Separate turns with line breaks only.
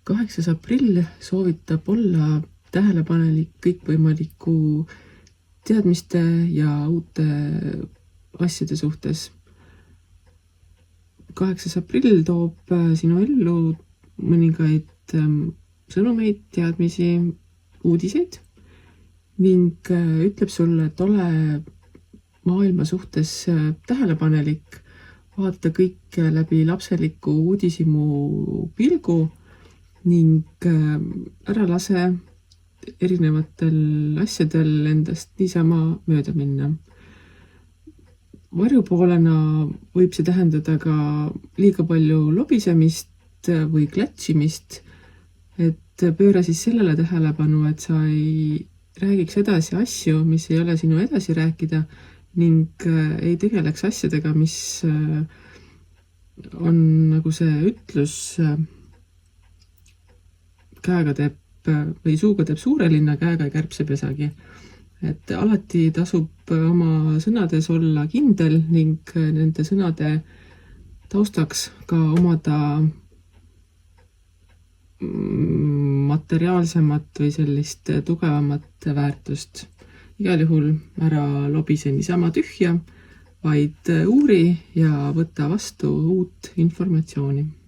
8. aprill soovitab olla tähelepanelik kõikvõimaliku teadmiste ja uute asjade suhtes. 8. aprill toob sinu ellu mõningaid sõnumeid, teadmisi, uudiseid ning ütleb sulle, et ole maailma suhtes tähelepanelik, vaata kõik läbi lapseliku uudishimu pilgu ning ära lase erinevatel asjadel endast niisama mööda minna. Varjupoolena võib see tähendada ka liiga palju lobisemist või klatšimist, et pööra siis sellele tähelepanu, et sa ei räägiks edasi asju, mis ei ole sinu edasi rääkida ning ei tegeleks asjadega, mis on nagu see ütlus, käega teeb või suuga teeb suure linna, käega ei kärbse pesagi. Et alati tasub oma sõnades olla kindel ning nende sõnade taustaks ka omada materiaalsemat või sellist tugevamat väärtust. Igal juhul ära lobise niisama tühja, vaid uuri ja võta vastu uut informatsiooni.